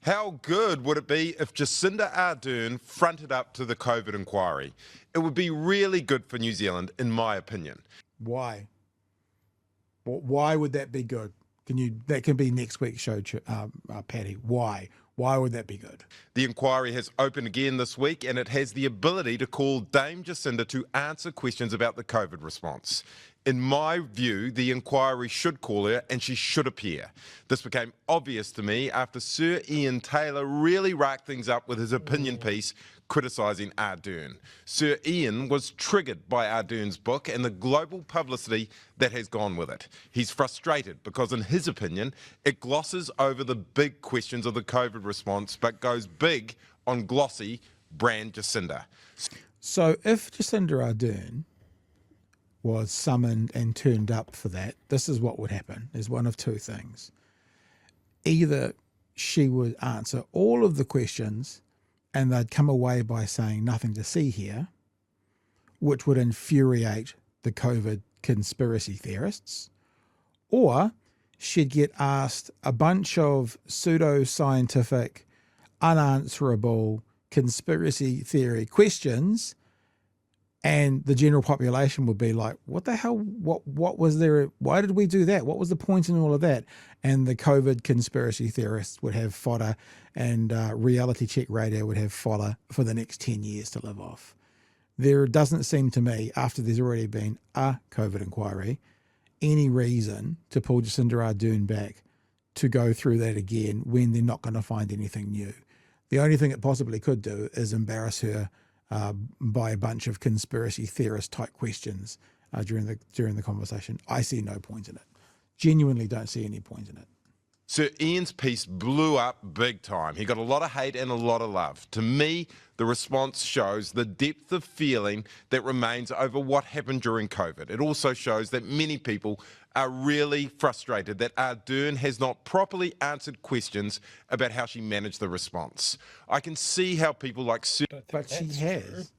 How good would it be if Jacinda Ardern fronted up to the COVID inquiry? It would be really good for New Zealand, in my opinion. Why? Why would that be good? That can be next week's show, Paddy. Why? Why would that be good? The inquiry has opened again this week, and it has the ability to call Dame Jacinda to answer questions about the COVID response. In my view, the inquiry should call her and she should appear. This became obvious to me after Sir Ian Taylor really racked things up with his opinion piece criticising Ardern. Sir Ian was triggered by Ardern's book and the global publicity that has gone with it. He's frustrated because, in his opinion, it glosses over the big questions of the COVID response but goes big on glossy brand Jacinda. So if Jacinda Ardern was summoned and turned up for that, this is what would happen. There's one of two things. Either she would answer all of the questions and they'd come away by saying nothing to see here, which would infuriate the COVID conspiracy theorists, or she'd get asked a bunch of pseudo-scientific, unanswerable conspiracy theory questions, and the general population would be like, what the hell, what was there, why did we do that? What was the point in all of that? And the COVID conspiracy theorists would have fodder, and reality check radio would have fodder for the next 10 years to live off. There doesn't seem to me, after there's already been a COVID inquiry, any reason to pull Jacinda Ardern back to go through that again when they're not going to find anything new. The only thing it possibly could do is embarrass her by a bunch of conspiracy theorist type questions during the conversation. I see no point in it. Genuinely don't see any point in it. Sir Ian's piece blew up big time. He got a lot of hate and a lot of love. To me, the response shows the depth of feeling that remains over what happened during COVID. It also shows that many people are really frustrated that Ardern has not properly answered questions about how she managed the response. I can see how people like Sir... But she has.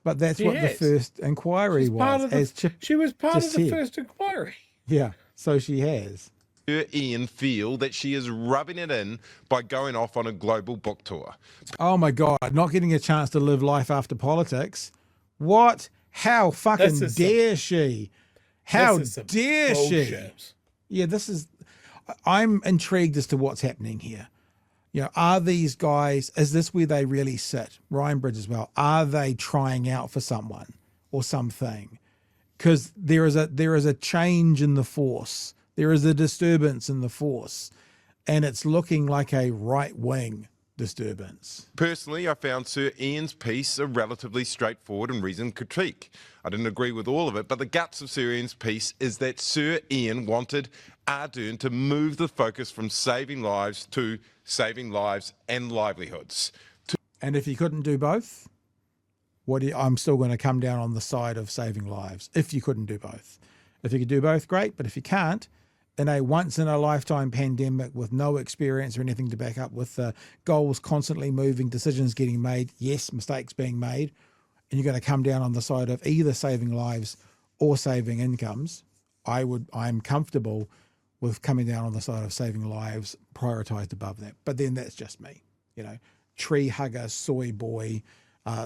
But that's what the first inquiry was. She was part of the first inquiry. Yeah, so she has. Sir Ian feel that she is rubbing it in by going off on a global book tour. Oh my God, not getting a chance to live life after politics. What? How fucking dare she? How dare she? Yeah, I'm intrigued as to what's happening here. You know, are these guys, is this where they really sit? Ryan Bridge as well. Are they trying out for someone or something? Because there is a change in the force. There is a disturbance in the force, and it's looking like a right-wing disturbance. Personally, I found Sir Ian's piece a relatively straightforward and reasoned critique. I didn't agree with all of it, but the guts of Sir Ian's piece is that Sir Ian wanted Ardern to move the focus from saving lives to saving lives and livelihoods. And if he couldn't do both, I'm still going to come down on the side of saving lives, if you couldn't do both. If you could do both, great, but if you can't, in a once-in-a-lifetime pandemic with no experience or anything to back up, with goals constantly moving, decisions getting made, yes, mistakes being made, and you're going to come down on the side of either saving lives or saving incomes, I'm comfortable with coming down on the side of saving lives, prioritised above that. But then that's just me, you know, tree hugger, soy boy,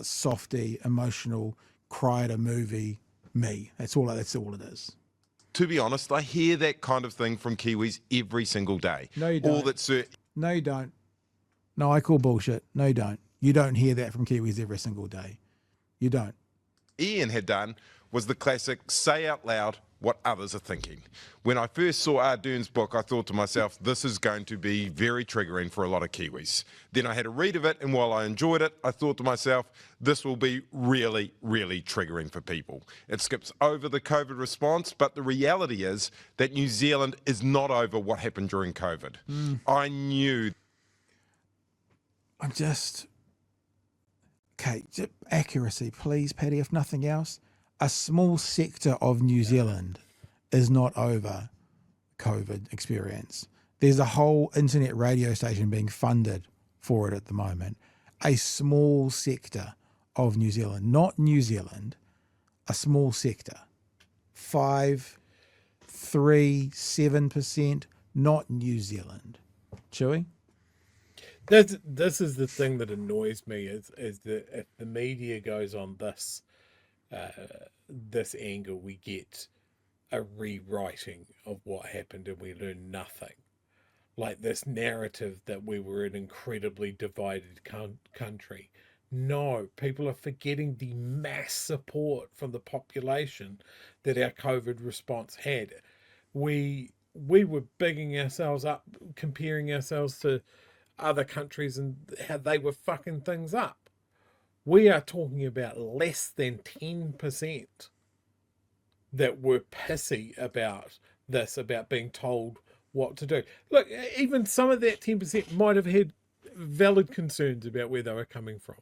softy, emotional, cry at a movie, me. That's all it is. To be honest, I hear that kind of thing from Kiwis every single day. No, you don't. No, you don't. No, I call bullshit. No, you don't. You don't hear that from Kiwis every single day. You don't. Ian had done was the classic say out loud what others are thinking. When I first saw Ardern's book, I thought to myself, this is going to be very triggering for a lot of Kiwis. Then I had a read of it, and while I enjoyed it, I thought to myself, this will be really, really triggering for people. It skips over the COVID response, but the reality is that New Zealand is not over what happened during COVID. I knew. Okay, accuracy, please, Paddy, if nothing else. A small sector of New Zealand is not over COVID experience. There's a whole internet radio station being funded for it at the moment. A small sector of New Zealand, not New Zealand, a small sector. 5, 3, 7%, not New Zealand. Chewie? This is the thing that annoys me is that if the media goes on this this angle, we get a rewriting of what happened and we learn nothing. Like this narrative that we were an incredibly divided country. No, people are forgetting the mass support from the population that our COVID response had. We were bigging ourselves up, comparing ourselves to other countries and how they were fucking things up. We are talking about less than 10% that were pissy about this, about being told what to do. Look, even some of that 10% might have had valid concerns about where they were coming from.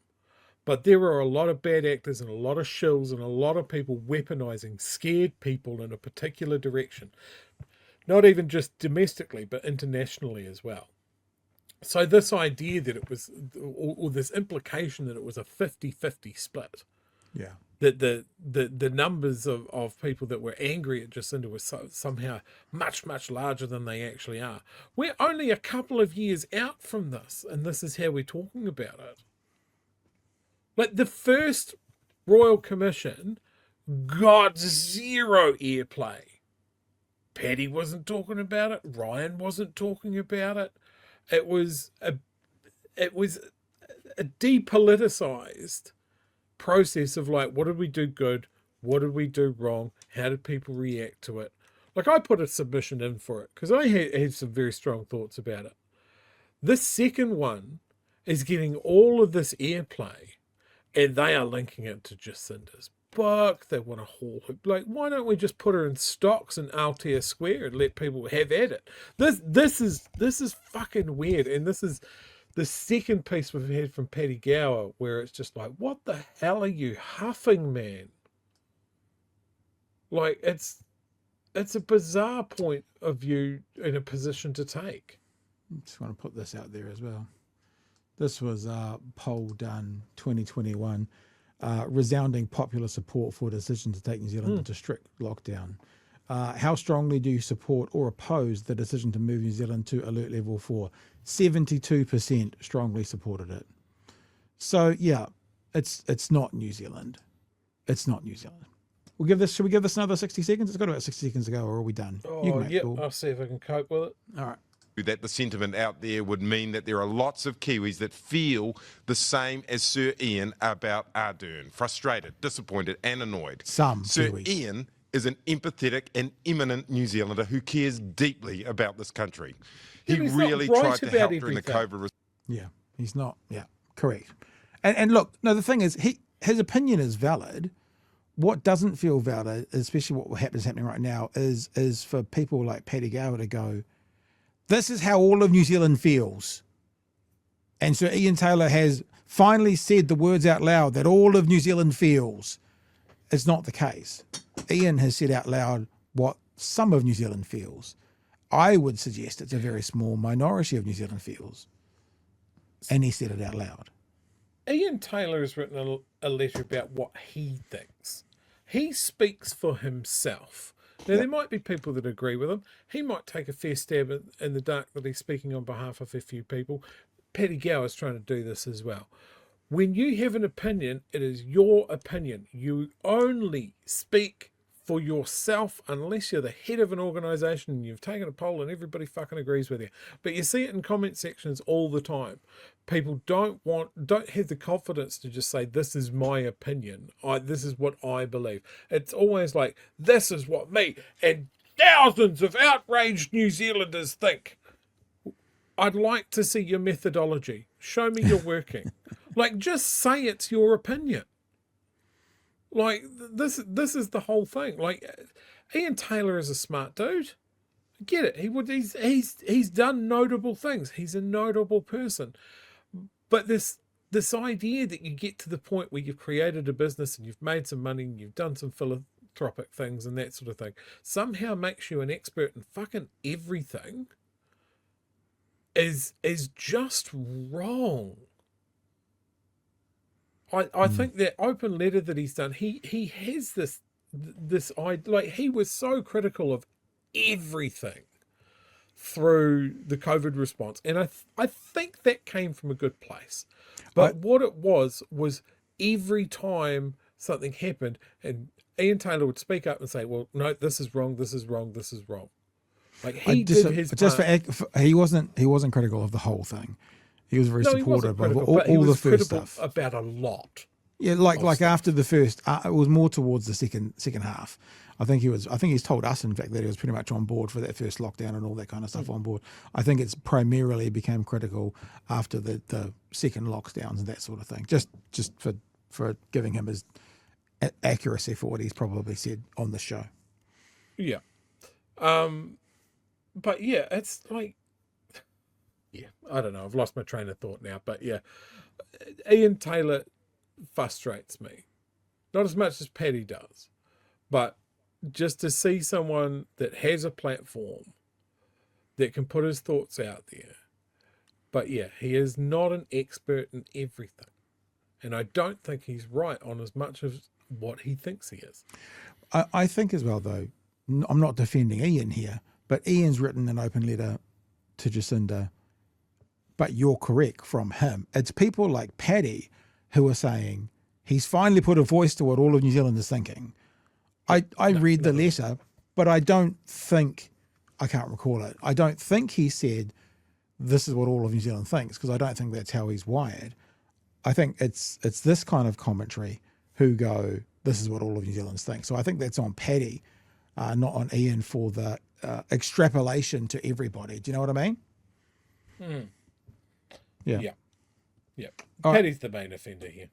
But there were a lot of bad actors and a lot of shills and a lot of people weaponizing scared people in a particular direction. Not even just domestically, but internationally as well. So this idea that it was, or this implication that it was a 50-50 split. Yeah. That the numbers of people that were angry at Jacinda were somehow much, much larger than they actually are. We're only a couple of years out from this, and this is how we're talking about it. Like the first Royal Commission got zero airplay. Paddy wasn't talking about it. Ryan wasn't talking about it. It was a depoliticized process of like, what did we do good? What did we do wrong? How did people react to it? Like I put a submission in for it because I had some very strong thoughts about it. This second one is getting all of this airplay and they are linking it to Jacinda's book. They want to haul her. Like, why don't we just put her in stocks in Altair Square and let people have at it? This is fucking weird. And this is the second piece we've had from Paddy Gower where it's just like, what the hell are you huffing, man? Like, it's a bizarre point of view in a position to take. Just want to put this out there as well. This was a poll done 2021, resounding popular support for a decision to take New Zealand into strict lockdown. How strongly do you support or oppose the decision to move New Zealand to alert level 4? 72% strongly supported it. So yeah, it's not New Zealand. It's not New Zealand. Should we give this another 60 seconds? It's got about 60 seconds to go, or are we done? Oh, yeah, I'll see if I can cope with it. All right. That the sentiment out there would mean that there are lots of Kiwis that feel the same as Sir Ian about Ardern, frustrated, disappointed and annoyed. Some Sir Kiwis. Ian is an empathetic and eminent New Zealander who cares deeply about this country. He really tried to help during the COVID. Yeah, he's not. Yeah, correct. And look, no, the thing is, his opinion is valid. What doesn't feel valid, especially what is happening right now, is for people like Paddy Gower to go, this is how all of New Zealand feels. And so Ian Taylor has finally said the words out loud that all of New Zealand feels. It's not the case. Ian has said out loud what some of New Zealand feels. I would suggest it's a very small minority of New Zealand feels. And he said it out loud. Ian Taylor has written a letter about what he thinks. He speaks for himself. Now, there might be people that agree with him. He might take a fair stab in the dark that he's speaking on behalf of a few people. Paddy Gower is trying to do this as well. When you have an opinion, it is your opinion. You only speak for yourself unless you're the head of an organisation and you've taken a poll and everybody fucking agrees with you. But you see it in comment sections all the time. People don't have the confidence to just say, this is my opinion. This is what I believe. It's always like, this is what me and thousands of outraged New Zealanders think. I'd like to see your methodology. Show me you're working. Like, just say it's your opinion. Like, this is the whole thing. Like, Ian Taylor is a smart dude. I get it. He's done notable things. He's a notable person. But this idea that you get to the point where you've created a business and you've made some money and you've done some philanthropic things and that sort of thing somehow makes you an expert in fucking everything is just wrong. I think that open letter that he's done, he has this idea, like he was so critical of everything through the COVID response. And I think that came from a good place. But what it was every time something happened, and Ian Taylor would speak up and say, well, no, this is wrong, this is wrong, this is wrong. Like he did his part. He wasn't critical of the whole thing. He was very supportive of all the first critical stuff about a lot. Yeah, like after the first, it was more towards the second half. I think he's told us, in fact, that he was pretty much on board for that first lockdown and all that kind of stuff on board. I think it's primarily became critical after the second lockdowns and that sort of thing. Just for giving him his accuracy for what he's probably said on the show. Yeah. But yeah, it's like, yeah, I don't know. I've lost my train of thought now, but yeah, Ian Taylor frustrates me. Not as much as Paddy does, but just to see someone that has a platform that can put his thoughts out there. But yeah, he is not an expert in everything. And I don't think he's right on as much as what he thinks he is. I think as well, though, I'm not defending Ian here, but Ian's written an open letter to Jacinda, but you're correct from him. It's people like Paddy who are saying he's finally put a voice to what all of New Zealand is thinking. I read the letter, but I don't think, I can't recall it, I don't think he said this is what all of New Zealand thinks, because I don't think that's how he's wired. I think it's this kind of commentary who go, this is what all of New Zealanders think. So I think that's on Paddy, not on Ian for the extrapolation to everybody. Do you know what I mean? Yeah. Paddy's the main offender here.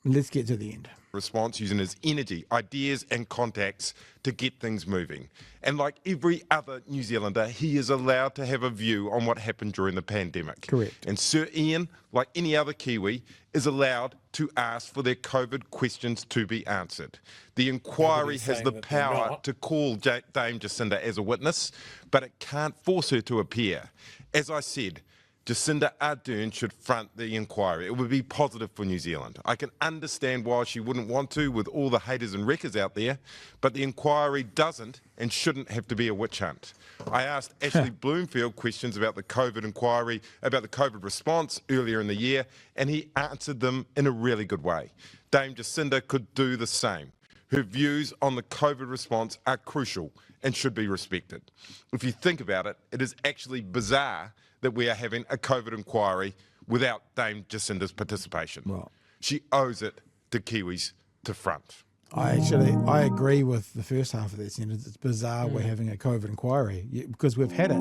Let's get to the end. Response using his energy, ideas and contacts to get things moving. And like every other New Zealander, he is allowed to have a view on what happened during the pandemic. Correct. And Sir Ian, like any other Kiwi, is allowed to ask for their COVID questions to be answered. The inquiry has the power to call Dame Jacinda as a witness, but it can't force her to appear. As I said, Jacinda Ardern should front the inquiry. It would be positive for New Zealand. I can understand why she wouldn't want to with all the haters and wreckers out there, but the inquiry doesn't and shouldn't have to be a witch hunt. I asked Ashley Bloomfield questions about the COVID inquiry, about the COVID response earlier in the year, and he answered them in a really good way. Dame Jacinda could do the same. Her views on the COVID response are crucial and should be respected. If you think about it, it is actually bizarre that we are having a COVID inquiry without Dame Jacinda's participation. Well, she owes it to Kiwis to front. I agree with the first half of that sentence. It's bizarre we're having a COVID inquiry because we've had it.